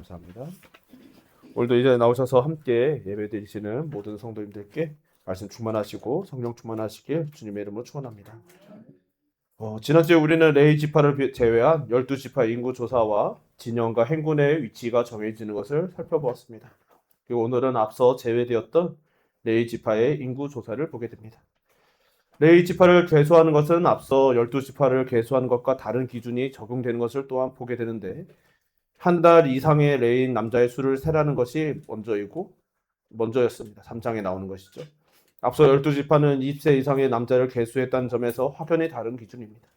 감사합니다. 오늘도 이제 나오셔서 함께 예배드리시는 모든 성도님들께 말씀 충만하시고 성령 충만하시길 주님의 이름으로 축원합니다. 지난주에 우리는 레위 지파를 제외한 12지파 인구 조사와 진영과 행군의 위치가 정해지는 것을 살펴보았습니다. 그리고 오늘은 앞서 제외되었던 레위 지파의 인구 조사를 보게 됩니다. 레위 지파를 계수하는 것은 앞서 12지파를 계수하는 것과 다른 기준이 적용되는 것을 또한 보게 되는데, 한 달 이상의 레위인 남자의 수를 세라는 것이 먼저였습니다. 3장에 나오는 것이죠. 앞서 12지파는 20세 이상의 남자를 계수했다는 점에서 확연히 다른 기준입니다.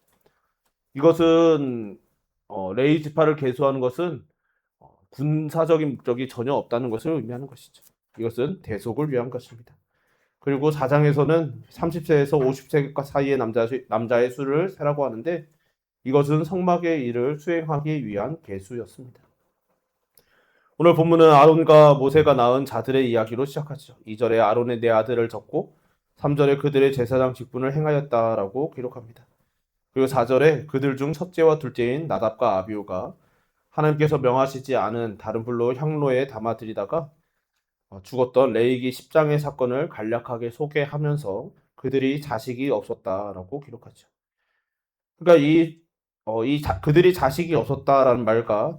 이것은 레위 지파를 계수하는 것은 군사적인 목적이 전혀 없다는 것을 의미하는 것이죠. 이것은 대속을 위한 것입니다. 그리고 4장에서는 30세에서 50세 사이의 남자의 수를 세라고 하는데, 이것은 성막의 일을 수행하기 위한 계수였습니다. 오늘 본문은 아론과 모세가 낳은 자들의 이야기로 시작하죠. 2절에 아론의 네 아들을 적고 3절에 그들의 제사장 직분을 행하였다라고 기록합니다. 그리고 4절에 그들 중 첫째와 둘째인 나답과 아비후가 하나님께서 명하시지 않은 다른 불로 향로에 담아들이다가 죽었던 레위기 10장의 사건을 간략하게 소개하면서 그들이 자식이 없었다라고 기록하죠. 그러니까 그들이 자식이 없었다라는 말과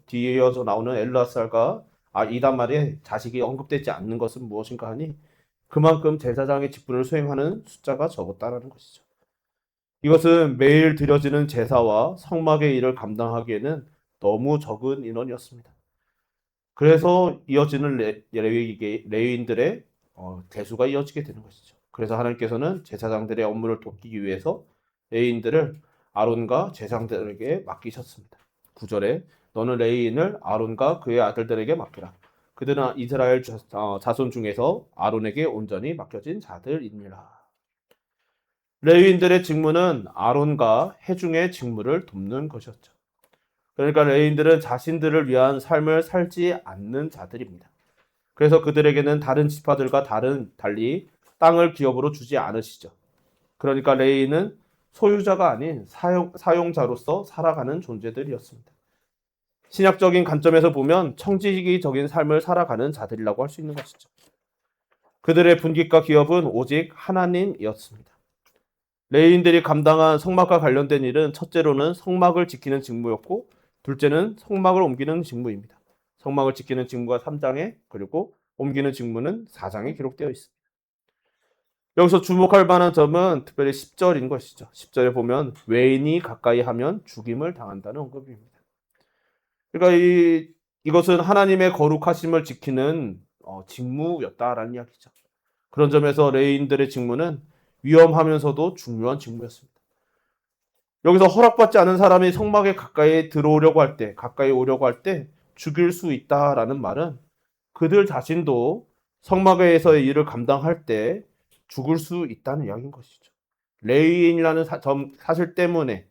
뒤에 이어서 나오는 엘르아살과 이다말의 자식이 언급되지 않는 것은 무엇인가 하니, 그만큼 제사장의 직분을 수행하는 숫자가 적었다라는 것이죠. 이것은 매일 드려지는 제사와 성막의 일을 감당하기에는 너무 적은 인원이었습니다. 그래서 이어지는 레위인들의 대수가 이어지게 되는 것이죠. 그래서 하나님께서는 제사장들의 업무를 돕기 위해서 레위인들을 아론과 제사장들에게 맡기셨습니다. 9절에 너는 레위인을 아론과 그의 아들들에게 맡기라. 그들은 이스라엘 자손 중에서 아론에게 온전히 맡겨진 자들이니라. 레위인들의 직무는 아론과 회중의 직무를 돕는 것이었죠. 그러니까 레위인들은 자신들을 위한 삶을 살지 않는 자들입니다. 그래서 그들에게는 다른 지파들과 달리 땅을 기업으로 주지 않으시죠. 그러니까 레위인은 소유자가 아닌 사용자로서 살아가는 존재들이었습니다. 신약적인 관점에서 보면 청지기적인 삶을 살아가는 자들이라고 할 수 있는 것이죠. 그들의 분깃과 기업은 오직 하나님이었습니다. 레위인들이 감당한 성막과 관련된 일은 첫째로는 성막을 지키는 직무였고, 둘째는 성막을 옮기는 직무입니다. 성막을 지키는 직무가 3장에, 그리고 옮기는 직무는 4장에 기록되어 있습니다. 여기서 주목할 만한 점은 특별히 10절인 것이죠. 10절에 보면 외인이 가까이 하면 죽임을 당한다는 언급입니다. 그러니까 이것은 하나님의 거룩하심을 지키는 직무였다라는 이야기죠. 그런 점에서 레위인들의 직무는 위험하면서도 중요한 직무였습니다. 여기서 허락받지 않은 사람이 성막에 가까이 오려고 할 때 죽일 수 있다라는 말은 그들 자신도 성막에서의 일을 감당할 때 죽을 수 있다는 이야기인 것이죠. 레위인이라는 사실 때문에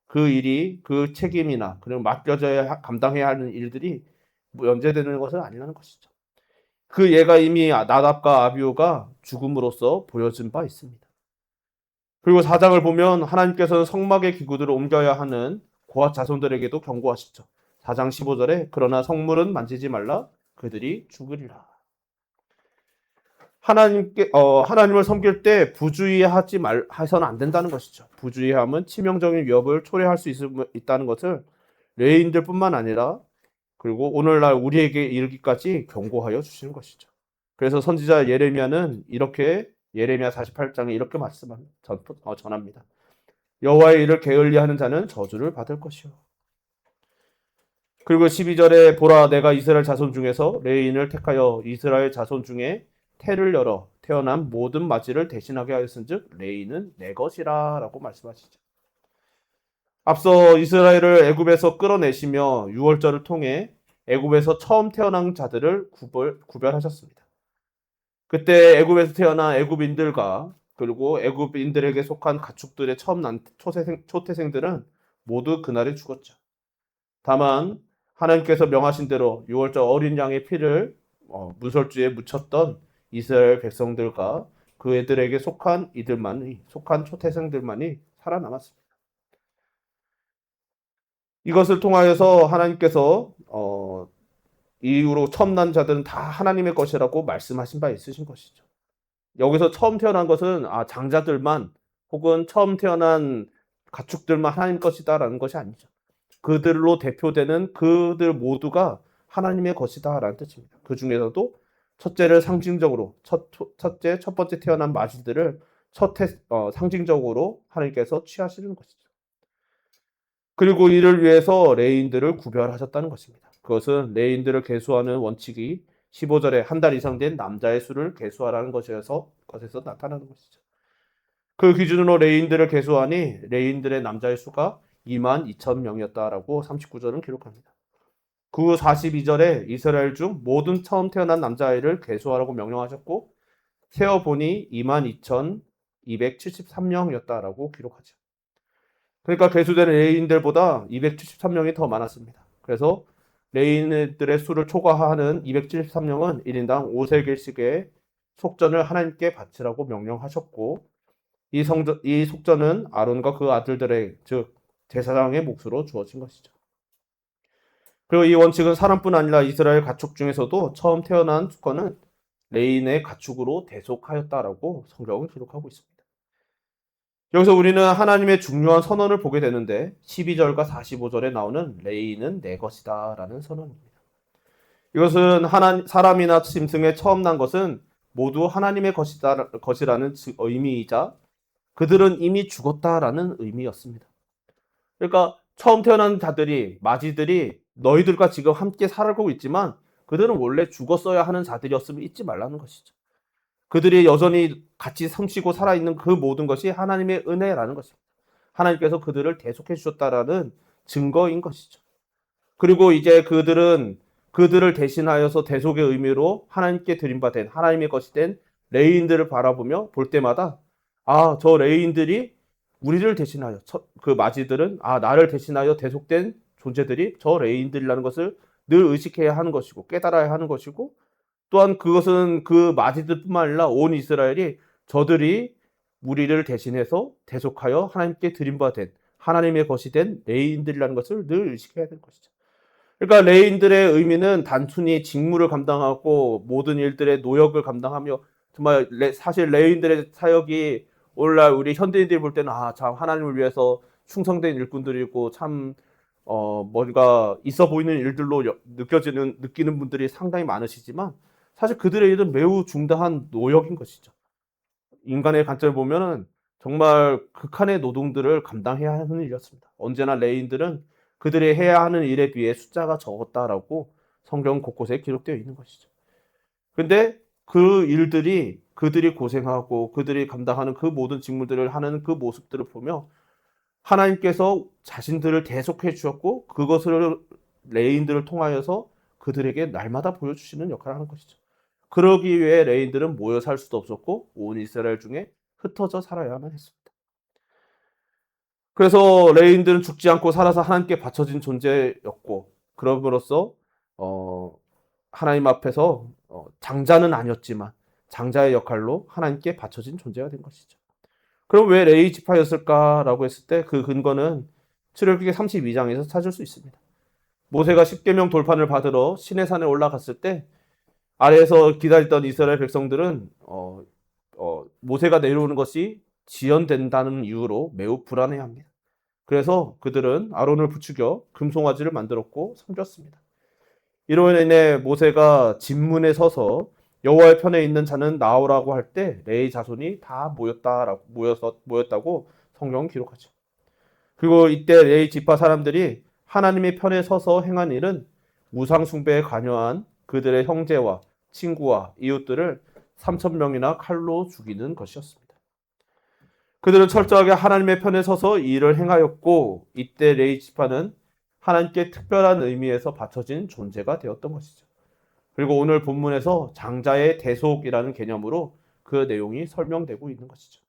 그 책임이나 그리고 감당해야 하는 일들이 면제되는 것은 아니라는 것이죠. 그 예가 이미 나답과 아비후가 죽음으로써 보여진 바 있습니다. 그리고 4장을 보면 하나님께서는 성막의 기구들을 옮겨야 하는 고앗 자손들에게도 경고하시죠. 4장 15절에 그러나 성물은 만지지 말라 그들이 죽으리라. 하나님을 섬길 때 해서는 안 된다는 것이죠. 부주의함은 치명적인 위협을 초래할 수 있다는 것을 레위인들뿐만 아니라 그리고 오늘날 우리에게 이르기까지 경고하여 주시는 것이죠. 그래서 선지자 예레미야는 예레미야 48장에 이렇게 전합니다. 여호와의 일을 게을리하는 자는 저주를 받을 것이요. 그리고 12절에 보라 내가 이스라엘 자손 중에서 레위인을 택하여 이스라엘 자손 중에 태를 열어 태어난 모든 맞이를 대신하게 하였은즉 레위인은 내 것이라 라고 말씀하시죠. 앞서 이스라엘을 애굽에서 끌어내시며 유월절을 통해 애굽에서 처음 태어난 자들을 구별하셨습니다. 그때 애굽에서 태어난 애굽인들과 그리고 애굽인들에게 속한 가축들의 처음 난 초태생들은 모두 그날에 죽었죠. 다만 하나님께서 명하신 대로 유월절 어린 양의 피를 문설주에 묻혔던 이스라엘 백성들과 그 애들에게 속한 초태생들만이 살아남았습니다. 이것을 통하여서 하나님께서 이후로 처음 난 자들은 다 하나님의 것이라고 말씀하신 바 있으신 것이죠. 여기서 처음 태어난 것은 장자들만 혹은 처음 태어난 가축들만 하나님 것이다라는 것이 아니죠. 그들로 대표되는 그들 모두가 하나님의 것이다라는 뜻입니다. 그 중에서도 첫째를 상징적으로 첫 번째 태어난 마지들을 상징적으로 하나님께서 취하시는 것이죠. 그리고 이를 위해서 레인들을 구별하셨다는 것입니다. 그것은 레인들을 계수하는 원칙이 15절에 한 달 이상 된 남자의 수를 계수하라는 것에서 나타나는 것이죠. 그 기준으로 레인들을 계수하니 레인들의 남자의 수가 22,000명이었다라고 39절은 기록합니다. 그 42절에 이스라엘 중 모든 처음 태어난 남자아이를 계수하라고 명령하셨고 세어보니 22,273명이었다라고 기록하죠. 그러니까 계수된 레인들보다 273명이 더 많았습니다. 그래서 레인들의 수를 초과하는 273명은 1인당 5세겔씩의 속전을 하나님께 바치라고 명령하셨고 이 속전은 아론과 그 아들들의 즉 제사장의 몫으로 주어진 것이죠. 그리고 이 원칙은 사람뿐 아니라 이스라엘 가축 중에서도 처음 태어난 수컷은 레인의 가축으로 대속하였다라고 성경은 기록하고 있습니다. 여기서 우리는 하나님의 중요한 선언을 보게 되는데 12절과 45절에 나오는 레인은 내 것이다 라는 선언입니다. 이것은 사람이나 짐승에 처음 난 것은 모두 하나님의 것이라는 의미이자 그들은 이미 죽었다라는 의미였습니다. 그러니까 처음 태어난 자들이 마지들이 너희들과 지금 함께 살고 있지만 그들은 원래 죽었어야 하는 자들이었음을 잊지 말라는 것이죠. 그들이 여전히 같이 숨쉬고 살아있는 그 모든 것이 하나님의 은혜라는 것입니다. 하나님께서 그들을 대속해 주셨다라는 증거인 것이죠. 그리고 이제 그들을 대신하여서 대속의 의미로 하나님께 드림받은 하나님의 것이 된 레인들을 바라보며 볼 때마다 저 레인들이 우리를 대신하여 그 마지들은 나를 대신하여 대속된 존재들이 저 레인들이라는 것을 늘 의식해야 하는 것이고 깨달아야 하는 것이고 또한 그것은 그 마지들뿐만 아니라 온 이스라엘이 저들이 우리를 대신해서 대속하여 하나님께 드림받은 하나님의 것이 된 레인들이라는 것을 늘 의식해야 되는 것이죠. 그러니까 레인들의 의미는 단순히 직무를 감당하고 모든 일들의 노역을 감당하며 정말 사실 레인들의 사역이 오늘날 우리 현대인들이 볼 때는 참 하나님을 위해서 충성된 일꾼들이고 참 뭔가 있어 보이는 일들로 느끼는 분들이 상당히 많으시지만 사실 그들의 일은 매우 중대한 노역인 것이죠. 인간의 관점을 보면은 정말 극한의 노동들을 감당해야 하는 일이었습니다. 언제나 레인들은 그들이 해야 하는 일에 비해 숫자가 적었다라고 성경 곳곳에 기록되어 있는 것이죠. 근데 그 일들이 그들이 고생하고 그들이 감당하는 그 모든 직무들을 하는 그 모습들을 보며 하나님께서 자신들을 대속해 주셨고 그것을 레인들을 통하여서 그들에게 날마다 보여주시는 역할을 하는 것이죠. 그러기 위해 레인들은 모여 살 수도 없었고 온 이스라엘 중에 흩어져 살아야만 했습니다. 그래서 레인들은 죽지 않고 살아서 하나님께 바쳐진 존재였고 그럼으로써 하나님 앞에서 장자는 아니었지만 장자의 역할로 하나님께 바쳐진 존재가 된 것이죠. 그럼 왜 레위 지파였을까라고 했을 때 그 근거는 출애굽기 32장에서 찾을 수 있습니다. 모세가 십계명 돌판을 받으러 시내산에 올라갔을 때 아래에서 기다리던 이스라엘 백성들은 모세가 내려오는 것이 지연된다는 이유로 매우 불안해합니다. 그래서 그들은 아론을 부추겨 금송아지를 만들었고 섬겼습니다. 이로 인해 모세가 진문에 서서 여호와의 편에 있는 자는 나오라고 할 때 레위 자손이 다 모였다고 성경은 기록하죠. 그리고 이때 레위 지파 사람들이 하나님의 편에 서서 행한 일은 우상 숭배에 관여한 그들의 형제와 친구와 이웃들을 3,000명이나 칼로 죽이는 것이었습니다. 그들은 철저하게 하나님의 편에 서서 이 일을 행하였고 이때 레위 지파는 하나님께 특별한 의미에서 바쳐진 존재가 되었던 것이죠. 그리고 오늘 본문에서 장자의 대속이라는 개념으로 그 내용이 설명되고 있는 것이죠.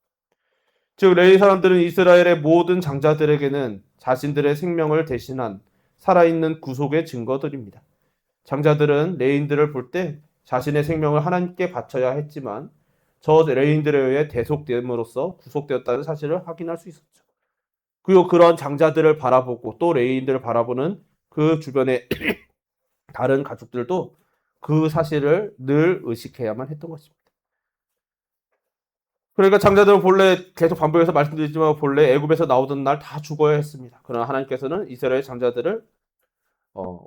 즉 레위 사람들은 이스라엘의 모든 장자들에게는 자신들의 생명을 대신한 살아있는 구속의 증거들입니다. 장자들은 레인들을 볼 때 자신의 생명을 하나님께 바쳐야 했지만 저 레인들에 의해 대속됨으로써 구속되었다는 사실을 확인할 수 있었죠. 그리고 그런 장자들을 바라보고 또 레인들을 바라보는 그 주변의 다른 가족들도 그 사실을 늘 의식해야만 했던 것입니다. 그러니까 장자들은 본래 계속 반복해서 말씀드리지만 본래 애굽에서 나오던 날 다 죽어야 했습니다. 그러나 하나님께서는 이스라엘 장자들을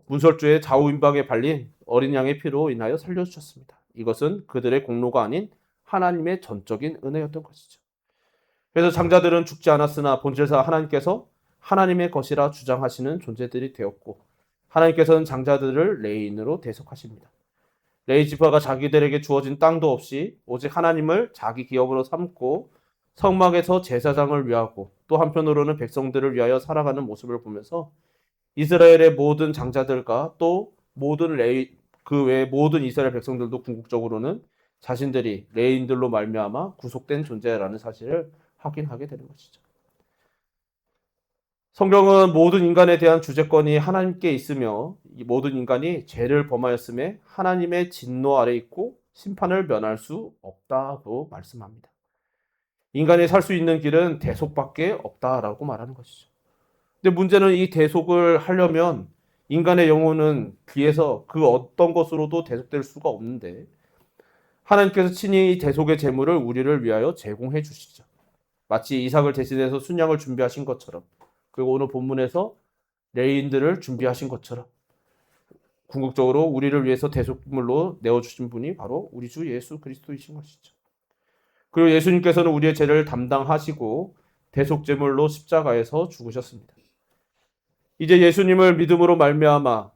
문설주의 좌우임방에 발린 어린 양의 피로 인하여 살려주셨습니다. 이것은 그들의 공로가 아닌 하나님의 전적인 은혜였던 것이죠. 그래서 장자들은 죽지 않았으나 본질상 하나님께서 하나님의 것이라 주장하시는 존재들이 되었고 하나님께서는 장자들을 레인으로 대속하십니다. 레위 지파가 자기들에게 주어진 땅도 없이 오직 하나님을 자기 기업으로 삼고 성막에서 제사장을 위하고 또 한편으로는 백성들을 위하여 살아가는 모습을 보면서 이스라엘의 모든 장자들과 또 모든 그 외의 모든 이스라엘 백성들도 궁극적으로는 자신들이 레인들로 말미암아 구속된 존재라는 사실을 확인하게 되는 것이죠. 성경은 모든 인간에 대한 주재권이 하나님께 있으며 이 모든 인간이 죄를 범하였음에 하나님의 진노 아래 있고 심판을 면할 수 없다고 말씀합니다. 인간이 살 수 있는 길은 대속밖에 없다라고 말하는 것이죠. 근데 문제는 이 대속을 하려면 인간의 영혼은 귀에서 그 어떤 것으로도 대속될 수가 없는데 하나님께서 친히 이 대속의 제물을 우리를 위하여 제공해 주시죠. 마치 이삭을 대신해서 순양을 준비하신 것처럼 그리고 오늘 본문에서 레인들을 준비하신 것처럼 궁극적으로 우리를 위해서 대속물로 내어주신 분이 바로 우리 주 예수 그리스도이신 것이죠. 그리고 예수님께서는 우리의 죄를 담당하시고 대속제물로 십자가에서 죽으셨습니다. 이제 예수님을 믿음으로 말미암아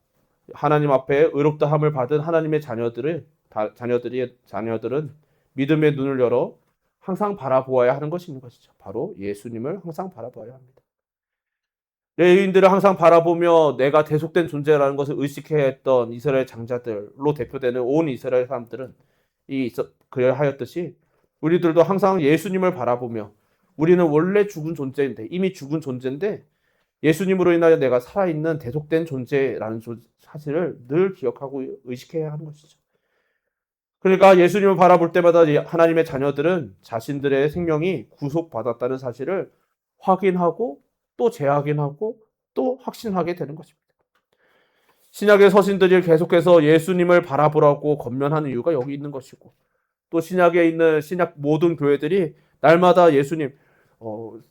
하나님 앞에 의롭다함을 받은 하나님의 자녀들은 믿음의 눈을 열어 항상 바라보아야 하는 것이 있는 것이죠. 바로 예수님을 항상 바라보아야 합니다. 레위인들을 항상 바라보며 내가 대속된 존재라는 것을 의식해야 했던 이스라엘 장자들로 대표되는 온 이스라엘 사람들은 그래야 하였듯이 우리들도 항상 예수님을 바라보며 우리는 원래 죽은 존재인데 이미 죽은 존재인데 예수님으로 인하여 내가 살아있는 대속된 존재라는 사실을 늘 기억하고 의식해야 하는 것이죠. 그러니까 예수님을 바라볼 때마다 하나님의 자녀들은 자신들의 생명이 구속받았다는 사실을 확인하고 또 재확인하고 또 확신하게 되는 것입니다. 신약의 서신들이 계속해서 예수님을 바라보라고 권면하는 이유가 여기 있는 것이고 또 신약에 있는 신약 모든 교회들이 날마다 예수님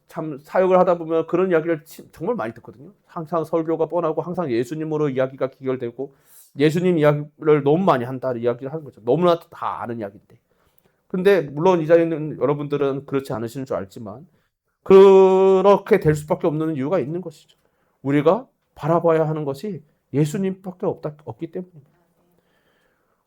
참 사역을 하다 보면 그런 이야기를 정말 많이 듣거든요. 항상 설교가 뻔하고 항상 예수님으로 이야기가 기결되고 예수님 이야기를 너무 많이 한다는 이야기를 하는 거죠. 너무나 다 아는 이야기인데. 근데 물론 이 자리에 있는 여러분들은 그렇지 않으시는 줄 알지만 그렇게 될 수밖에 없는 이유가 있는 것이죠. 우리가 바라봐야 하는 것이 예수님밖에 없기 때문입니다.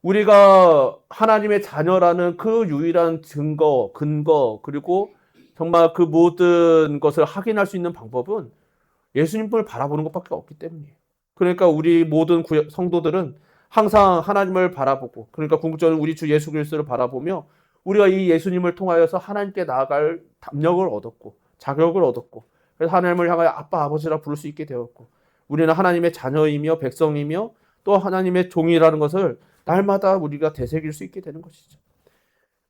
우리가 하나님의 자녀라는 그 유일한 증거, 근거, 그리고 정말 그 모든 것을 확인할 수 있는 방법은 예수님을 바라보는 것밖에 없기 때문이에요. 그러니까 우리 모든 성도들은 항상 하나님을 바라보고, 그러니까 궁극적으로 우리 주 예수 그리스도를 바라보며 우리가 이 예수님을 통하여서 하나님께 나아갈 담력을 얻었고 자격을 얻었고 그래서 하나님을 향하여 아빠 아버지라 부를 수 있게 되었고 우리는 하나님의 자녀이며 백성이며 또 하나님의 종이라는 것을 날마다 우리가 되새길 수 있게 되는 것이죠.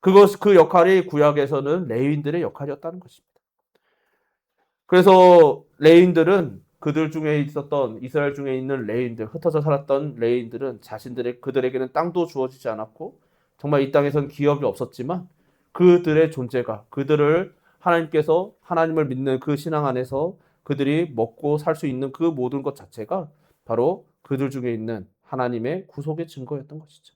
그 역할이 구약에서는 레위인들의 역할이었다는 것입니다. 그래서 레위인들은 그들 중에 있었던 이스라엘 중에 있는 레위인들, 흩어져 살았던 레위인들은 그들에게는 땅도 주어지지 않았고 정말 이 땅에선 기업이 없었지만 그들의 존재가 그들을 하나님께서 하나님을 믿는 그 신앙 안에서 그들이 먹고 살 수 있는 그 모든 것 자체가 바로 그들 중에 있는 하나님의 구속의 증거였던 것이죠.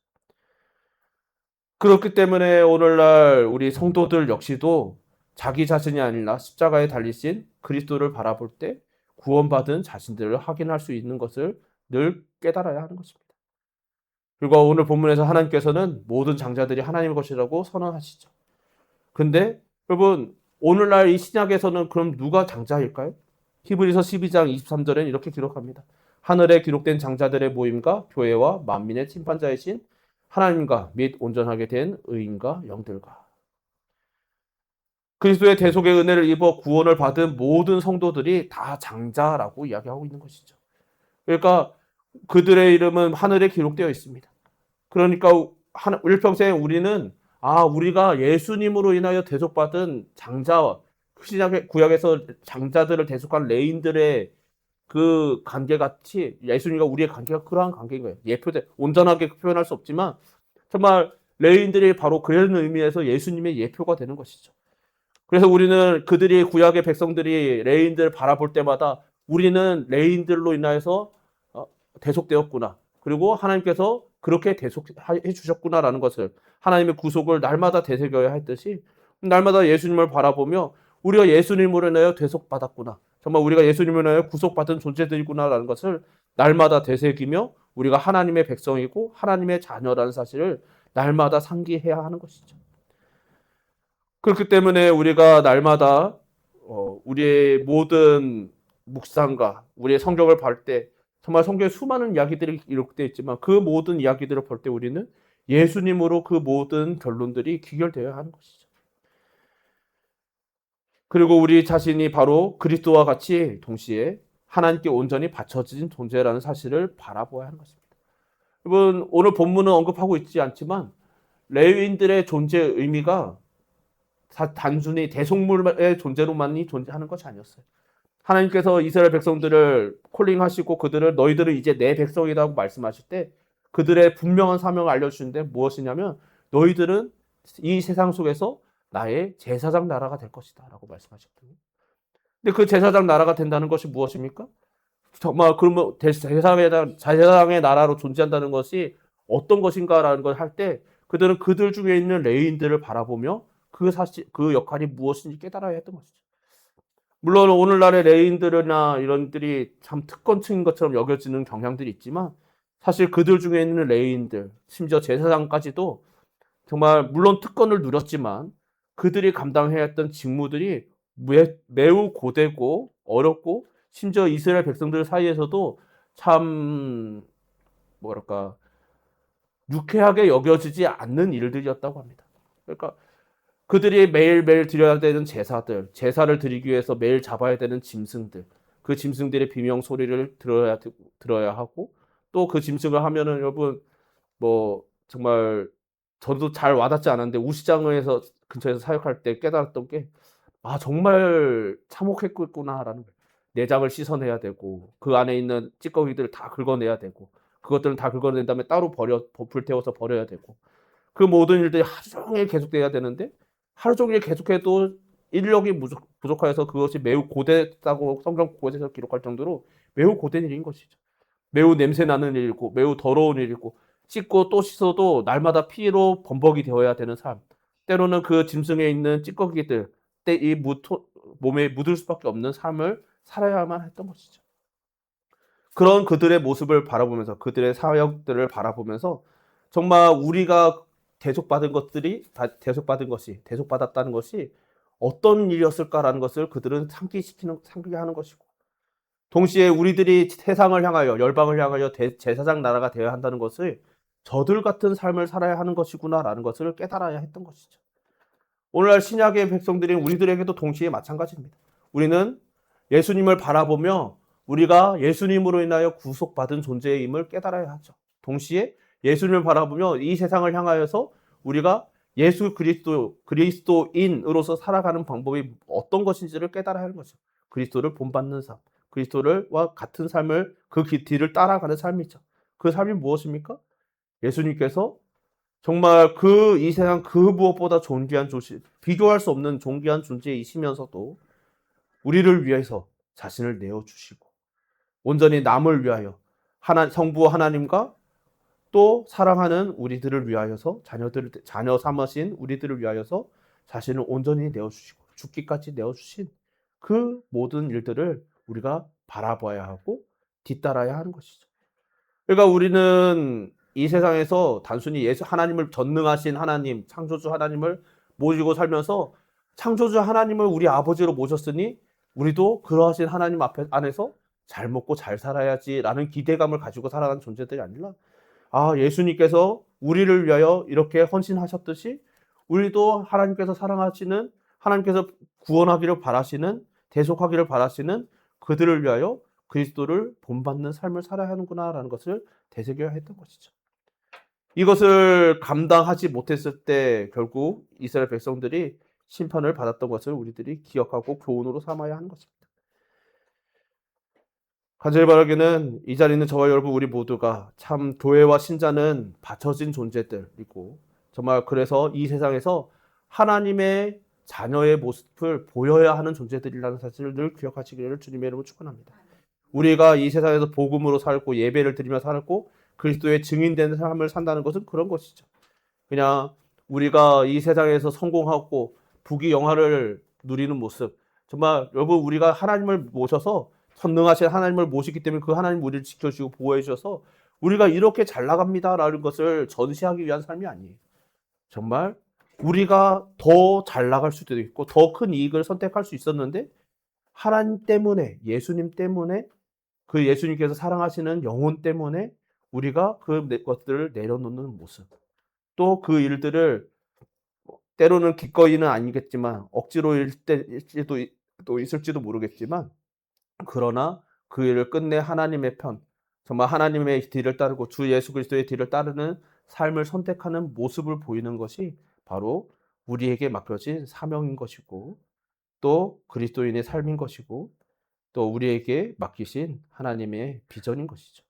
그렇기 때문에 오늘날 우리 성도들 역시도 자기 자신이 아니라 십자가에 달리신 그리스도를 바라볼 때 구원받은 자신들을 확인할 수 있는 것을 늘 깨달아야 하는 것입니다. 그리고 오늘 본문에서 하나님께서는 모든 장자들이 하나님의 것이라고 선언하시죠. 근데 여러분 오늘날 이 신약에서는 그럼 누가 장자일까요? 히브리서 12장 23절에는 이렇게 기록합니다. 하늘에 기록된 장자들의 모임과 교회와 만민의 심판자이신 하나님과 및 온전하게 된 의인과 영들과 그리스도의 대속의 은혜를 입어 구원을 받은 모든 성도들이 다 장자라고 이야기하고 있는 것이죠. 그러니까 그들의 이름은 하늘에 기록되어 있습니다. 그러니까 일평생 우리는 우리가 예수님으로 인하여 대속받은 장자와 구약에서 장자들을 대속한 레인들의 그 관계같이 예수님과 우리의 관계가 그러한 관계인 거예요. 예표돼 온전하게 표현할 수 없지만 정말 레위인들이 바로 그런 의미에서 예수님의 예표가 되는 것이죠. 그래서 우리는 그들이 구약의 백성들이 레위인들을 바라볼 때마다 우리는 레위인들로 인하여서 대속되었구나. 그리고 하나님께서 그렇게 대속해 주셨구나라는 것을 하나님의 구속을 날마다 되새겨야 했듯이 날마다 예수님을 바라보며 우리가 예수님으로 인하여 대속받았구나. 정말 우리가 예수님으로 인하여 구속받은 존재들이구나라는 것을 날마다 되새기며 우리가 하나님의 백성이고 하나님의 자녀라는 사실을 날마다 상기해야 하는 것이죠. 그렇기 때문에 우리가 날마다 우리의 모든 묵상과 우리의 성경을 볼 때 정말 성경에 수많은 이야기들이 기록되어 있지만 그 모든 이야기들을 볼 때 우리는 예수님으로 그 모든 결론들이 귀결되어야 하는 것이죠. 그리고 우리 자신이 바로 그리스도와 같이 동시에 하나님께 온전히 바쳐진 존재라는 사실을 바라보아야 하는 것입니다. 여러분 오늘 본문은 언급하고 있지 않지만 레위인들의 존재의 의미가 단순히 대속물의 존재로만이 존재하는 것이 아니었어요. 하나님께서 이스라엘 백성들을 콜링하시고 그들을 너희들은 이제 내 백성이라고 말씀하실 때 그들의 분명한 사명을 알려주시는데 무엇이냐면 너희들은 이 세상 속에서 나의 제사장 나라가 될 것이다 라고 말씀하셨거든요. 근데 그 제사장 나라가 된다는 것이 무엇입니까? 정말 그러면 제사장의 나라로 존재한다는 것이 어떤 것인가라는 걸 할 때 그들은 그들 중에 있는 레위인들을 바라보며 그 사실 그 역할이 무엇인지 깨달아야 했던 것이죠. 물론 오늘날의 레위인들이나 이런들이 참 특권층인 것처럼 여겨지는 경향들이 있지만 사실 그들 중에 있는 레위인들 심지어 제사장까지도 정말 물론 특권을 누렸지만 그들이 감당해야 했던 직무들이 매우 고되고 어렵고 심지어 이스라엘 백성들 사이에서도 참 뭐랄까 유쾌하게 여겨지지 않는 일들이었다고 합니다. 그러니까 그들이 매일매일 드려야 되는 제사를 드리기 위해서 매일 잡아야 되는 짐승들, 그 짐승들의 비명 소리를 들어야 하고 또 그 짐승을 하면은 여러분 뭐 정말 저도 잘 와닿지 않았는데 우시장에서 근처에서 사역할 때 깨달았던 게 정말 참혹했구나라는 거예요. 내장을 씻어내야 되고 그 안에 있는 찌꺼기들을 다 긁어내야 되고 그것들은 다 긁어낸 다음에 따로 불태워서 버려야 되고 그 모든 일들이 하루 종일 계속돼야 되는데 하루 종일 계속해도 인력이 부족하여서 그것이 매우 고됐다고 성경 곳에서 기록할 정도로 매우 고된 일인 것이죠. 매우 냄새 나는 일이고 매우 더러운 일이고 씻고 또 씻어도 날마다 피로 범벅이 되어야 되는 삶. 때로는 그 짐승에 있는 찌꺼기들 이 몸에 묻을 수밖에 없는 삶을 살아야만 했던 것이죠. 그런 그들의 모습을 바라보면서 그들의 사역들을 바라보면서 정말 우리가 대속받았다는 것이 어떤 일이었을까라는 것을 그들은 상기게 하는 것이고 동시에 우리들이 세상을 향하여 열방을 향하여 제사장 나라가 되어야 한다는 것을 저들 같은 삶을 살아야 하는 것이구나라는 것을 깨달아야 했던 것이죠. 오늘날 신약의 백성들인 우리들에게도 동시에 마찬가지입니다. 우리는 예수님을 바라보며 우리가 예수님으로 인하여 구속받은 존재임을 깨달아야 하죠. 동시에 예수님을 바라보며 이 세상을 향하여서 우리가 예수 그리스도인으로서 살아가는 방법이 어떤 것인지를 깨달아야 하는 거죠. 그리스도를 본받는 삶, 그리스도와 같은 삶을 그 뒤를 따라가는 삶이죠. 그 삶이 무엇입니까? 예수님께서 정말 이 세상 그 무엇보다 존귀한 비교할 수 없는 존귀한 존재이시면서도 우리를 위해서 자신을 내어주시고 온전히 남을 위하여 성부 하나님과 또 사랑하는 우리들을 위하여서 자녀 삼으신 우리들을 위하여서 자신을 온전히 내어주시고 죽기까지 내어주신 그 모든 일들을 우리가 바라봐야 하고 뒤따라야 하는 것이죠. 그러니까 우리는 이 세상에서 단순히 하나님을 전능하신 하나님, 창조주 하나님을 모시고 살면서 창조주 하나님을 우리 아버지로 모셨으니 우리도 그러하신 하나님 안에서 잘 먹고 잘 살아야지라는 기대감을 가지고 살아가는 존재들이 아니라 예수님께서 우리를 위하여 이렇게 헌신하셨듯이 우리도 하나님께서 사랑하시는 하나님께서 구원하기를 바라시는 대속하기를 바라시는 그들을 위하여 그리스도를 본받는 삶을 살아야 하는구나라는 것을 되새겨야 했던 것이죠. 이것을 감당하지 못했을 때 결국 이스라엘 백성들이 심판을 받았던 것을 우리들이 기억하고 교훈으로 삼아야 하는 것입니다. 간절히 바라기는 이 자리에 있는 저와 여러분 우리 모두가 참 교회와 신자는 받쳐진 존재들이고 정말 그래서 이 세상에서 하나님의 자녀의 모습을 보여야 하는 존재들이라는 사실을 늘 기억하시기를 주님의 이름으로 축원합니다. 우리가 이 세상에서 복음으로 살고 예배를 드리며 살고 그리스도의 증인된 삶을 산다는 것은 그런 것이죠. 그냥 우리가 이 세상에서 성공하고 부귀영화를 누리는 모습, 정말 여러분 우리가 하나님을 모셔서 선능하신 하나님을 모시기 때문에 그 하나님 우리를 지켜주시고 보호해 주셔서 우리가 이렇게 잘 나갑니다라는 것을 전시하기 위한 삶이 아니에요. 정말 우리가 더 잘 나갈 수도 있고 더 큰 이익을 선택할 수 있었는데 하나님 때문에, 예수님 때문에, 그 예수님께서 사랑하시는 영혼 때문에 우리가 그 것들을 내려놓는 모습, 또 그 일들을 때로는 기꺼이는 아니겠지만 억지로일 때도 또 있을지도 모르겠지만 그러나 그 일을 끝내 하나님의 편, 정말 하나님의 뒤를 따르고 주 예수 그리스도의 뒤를 따르는 삶을 선택하는 모습을 보이는 것이 바로 우리에게 맡겨진 사명인 것이고 또 그리스도인의 삶인 것이고 또 우리에게 맡기신 하나님의 비전인 것이죠.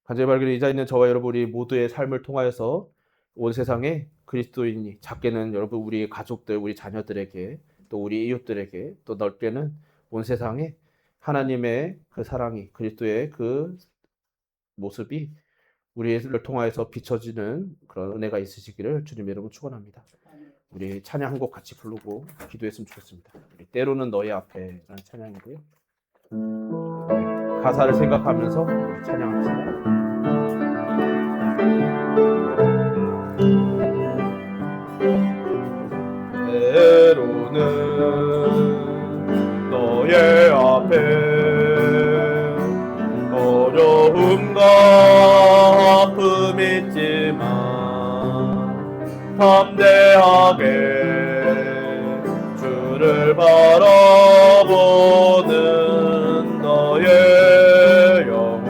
간절히 바라기를 이 자리에 있는 저와 여러분 우리 모두의 삶을 통하여서 온 세상에 그리스도인이, 작게는 여러분 우리 가족들, 우리 자녀들에게 또 우리 이웃들에게 또 넓게는 온 세상에 하나님의 그 사랑이, 그리스도의 그 모습이 우리를 통하여서 비춰지는 그런 은혜가 있으시기를 주님의 이름으로 축원합니다. 우리 찬양 한 곡 같이 부르고 기도했으면 좋겠습니다. 우리 때로는 너의 앞에라는 찬양이고요. 가사를 생각하면서 찬양합시다. 때로는 너의 앞에 어려움과 아픔이 있지만 담대하게 주를 바라보는 너의 영혼,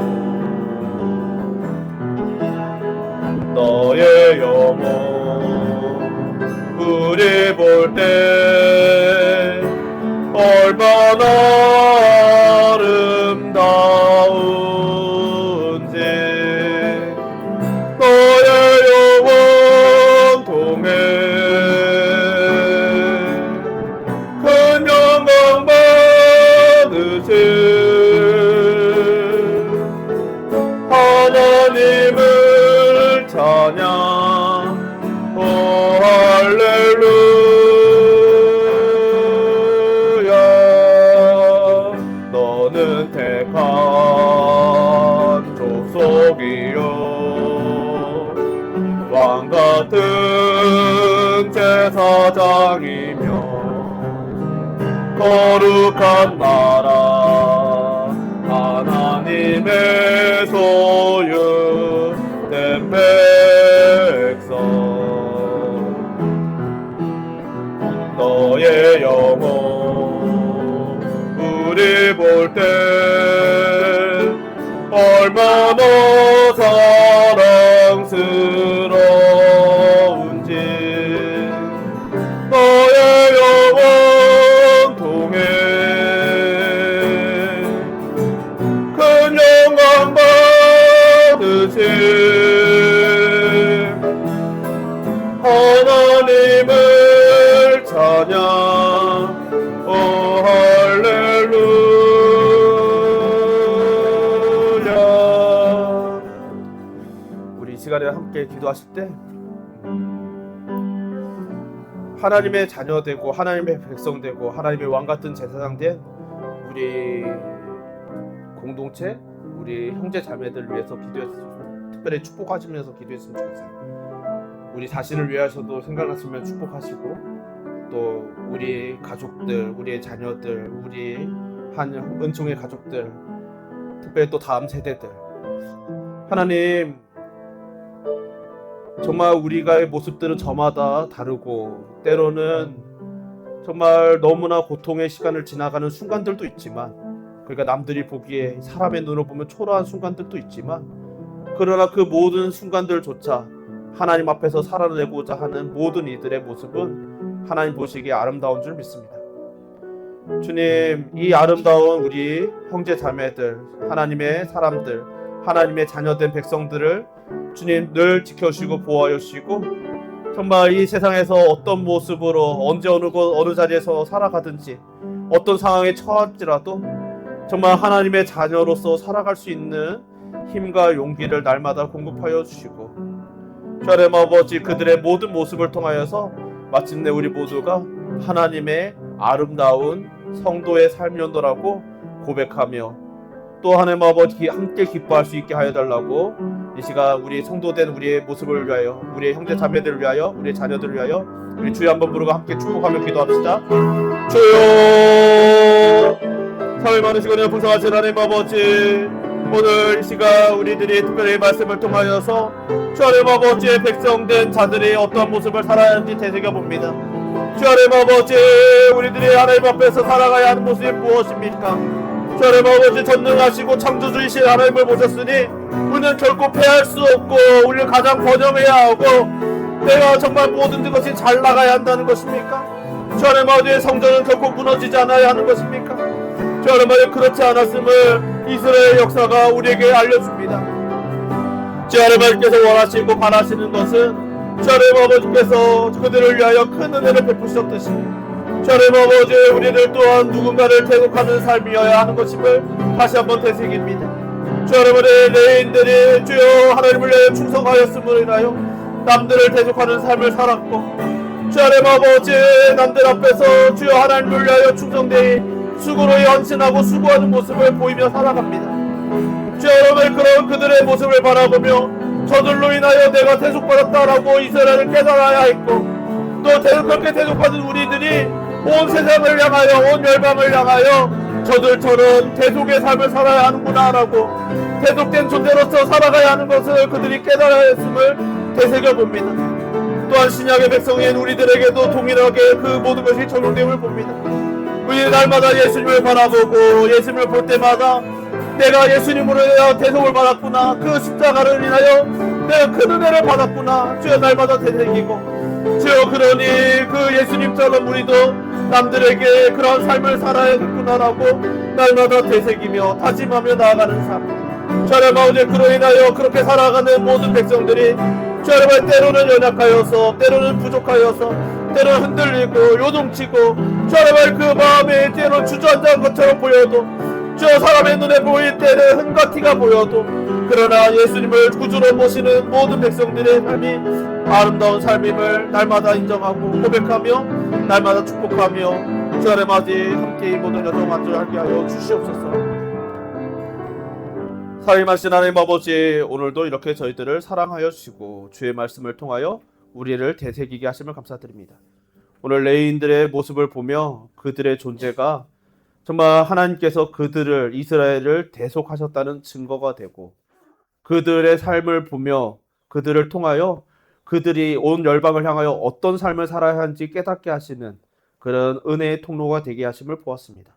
너의 영혼 우리 볼 때 얼마나 아름다운지 너의 영원 통해 큰 영광 받으신 하나님을 찬양. 오 할렐루야. 너는 택한 족속이요 왕같은 제사장이며 거룩한 나라 하나님의 소유된 백성. 너의 영혼 우리 볼 때 얼마나 사랑스러운지 너의 영혼 통해 큰 영광 받으신 하나님을 찬양. 오 할렐루야. 우리 이 시간에 함께 기도하실 때 하나님의 자녀 되고 하나님의 백성 되고 하나님의 왕 같은 제사장 된 우리 공동체, 우리 형제 자매들 위해서 기도했으면, 특별히 축복하시면서 기도했으면 좋겠어요. 우리 자신을 위하여서도 생각하시면 축복하시고 또 우리 가족들, 우리의 자녀들, 우리 한 은총의 가족들, 특별히 또 다음 세대들, 하나님 정말 우리가의 모습들은 저마다 다르고 때로는 정말 너무나 고통의 시간을 지나가는 순간들도 있지만, 그러니까 남들이 보기에 사람의 눈으로 보면 초라한 순간들도 있지만, 그러나 그 모든 순간들조차 하나님 앞에서 살아내고자 하는 모든 이들의 모습은 하나님 보시기에 아름다운 줄 믿습니다. 주님, 이 아름다운 우리 형제 자매들, 하나님의 사람들, 하나님의 자녀된 백성들을 주님 늘 지켜주시고 보호하여 주시고, 정말 이 세상에서 어떤 모습으로 언제 어느 곳 어느 자리에서 살아가든지 어떤 상황에 처할지라도 정말 하나님의 자녀로서 살아갈 수 있는 힘과 용기를 날마다 공급하여 주시고, 주 하나님 아버지, 그들의 모든 모습을 통하여서 마침내 우리 모두가 하나님의 아름다운 성도의 삶이었노라고 고백하며, 또 하나님 아버지 함께 기뻐할 수 있게 하여 달라고 이 시간 우리 성도된 우리의 모습을 위하여, 우리의 형제 자매들을 위하여, 우리의 자녀들을 위하여 우리 주여 한번 부르고 함께 축복하며 기도합시다. 주여, 사회 많으시고 풍성하신 하나님 아버지, 오늘 이 시간 우리들이 특별히 말씀을 통하여서 주 하나님 아버지의 백성된 자들이 어떤 모습을 살아야 하는지 되새겨봅니다. 주 하나님 아버지, 우리들이 하나님 앞에서 살아가야 하는 모습이 무엇입니까? 주 하나님 아버지, 전능하시고 창조주이신 하나님을 보셨으니 우리는 결코 패할 수 없고 우리를 가장 번영해야 하고 내가 정말 모든 것이 잘 나가야 한다는 것입니까? 주 하나님 아버지의 성전은 결코 무너지지 않아야 하는 것입니까? 주 하나님 아버지, 그렇지 않았음을 이스라엘 역사가 우리에게 알려줍니다. 주 하나님 아버지께서 원하시고 바라시는 것은 주 하나님 아버지께서 그들을 위하여 큰 은혜를 베푸셨듯이 주 하나님 아버지, 우리들 또한 누군가를 대속하는 삶이어야 하는 것임을 다시 한번 되새깁니다. 주 하나님 아버지, 레인들이 주여 하나님을 위하여 충성하였음으로 인하여 남들을 대속하는 삶을 살았고, 주 하나님 아버지, 남들 앞에서 주여 하나님을 위하여 충성되이 수고로 헌신하고 수고하는 모습을 보이며 살아갑니다. 주 여러분, 그런 그들의 모습을 바라보며 저들로 인하여 내가 대속받았다라고 이스라엘을 깨달아야 했고, 또 그렇게 대속받은 우리들이 온 세상을 향하여, 온 열방을 향하여 저들처럼 대속의 삶을 살아야 하는구나라고, 대속된 존재로서 살아가야 하는 것을 그들이 깨달아야 했음을 되새겨봅니다. 또한 신약의 백성인 우리들에게도 동일하게 그 모든 것이 적용됨을 봅니다. 우리 날마다 예수님을 바라보고 예수님을 볼 때마다 내가 예수님으로 인하여 대속을 받았구나, 그 십자가를 인하여 내가 큰 은혜를 받았구나, 주여 날마다 되새기고, 주여 그러니 그 예수님처럼 우리도 남들에게 그런 삶을 살아야겠구나라고 날마다 되새기며 다짐하며 나아가는 삶. 주여 아버지, 그로 인하여 그렇게 살아가는 모든 백성들이 주여 때로는 연약하여서, 때로는 부족하여서, 때로는 흔들리고 요동치고, 주여 그 마음에 때로는 주저앉은 것처럼 보여도, 주여 사람의 눈에 보일 때는 흔과 티가 보여도, 그러나 예수님을 구주로 모시는 모든 백성들의 삶이 아름다운 삶임을 날마다 인정하고 고백하며 날마다 축복하며 주여 아버지 함께 이 모든 여정 완전하게 하여 주시옵소서. 살림하신 하나님 아버지, 오늘도 이렇게 저희들을 사랑하여 주시고 주의 말씀을 통하여 우리를 되새기게 하심을 감사드립니다. 오늘 레위인들의 모습을 보며 그들의 존재가 정말 하나님께서 그들을, 이스라엘을 대속하셨다는 증거가 되고, 그들의 삶을 보며 그들을 통하여 그들이 온 열방을 향하여 어떤 삶을 살아야 하는지 깨닫게 하시는 그런 은혜의 통로가 되게 하심을 보았습니다.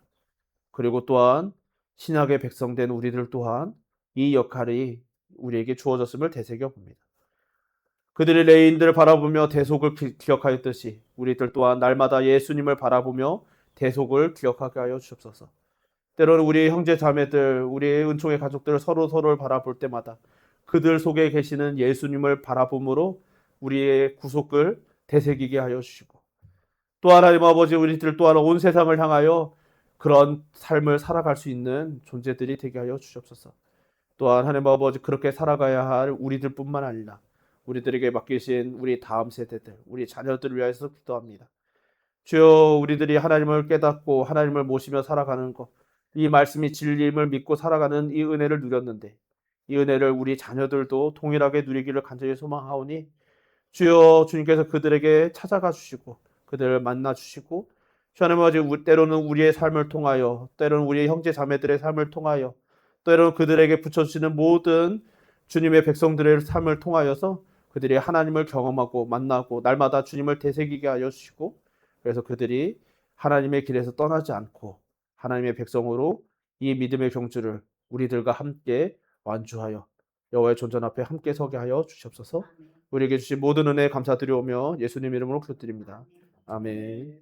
그리고 또한 신약의 백성된 우리들 또한 이 역할이 우리에게 주어졌음을 되새겨봅니다. 그들이 레위인들을 바라보며 대속을 기억하였듯이 우리들 또한 날마다 예수님을 바라보며 대속을 기억하게 하여 주옵소서. 때로는 우리 형제 자매들, 우리의 은총의 가족들 서로를 바라볼 때마다 그들 속에 계시는 예수님을 바라봄으로 우리의 구속을 되새기게 하여 주시고, 또 하나님 아버지, 우리들 또한 온 세상을 향하여 그런 삶을 살아갈 수 있는 존재들이 되게 하여 주옵소서. 또한 하나님 아버지, 그렇게 살아가야 할 우리들뿐만 아니라 우리들에게 맡기신 우리 다음 세대들, 우리 자녀들을 위해서 기도합니다. 주여, 우리들이 하나님을 깨닫고 하나님을 모시며 살아가는 것, 이 말씀이 진리임을 믿고 살아가는 이 은혜를 누렸는데, 이 은혜를 우리 자녀들도 동일하게 누리기를 간절히 소망하오니 주여, 주님께서 그들에게 찾아가 주시고 그들을 만나 주시고, 주 하나님 아버지, 때로는 우리의 삶을 통하여, 때로는 우리의 형제 자매들의 삶을 통하여, 때로는 그들에게 붙여주시는 모든 주님의 백성들의 삶을 통하여서 그들이 하나님을 경험하고 만나고 날마다 주님을 되새기게 하여 주시고, 그래서 그들이 하나님의 길에서 떠나지 않고 하나님의 백성으로 이 믿음의 경주를 우리들과 함께 완주하여 여호와의 존전 앞에 함께 서게 하여 주시옵소서. 우리에게 주신 모든 은혜 감사드리오며 예수님 이름으로 기도드립니다. 아멘.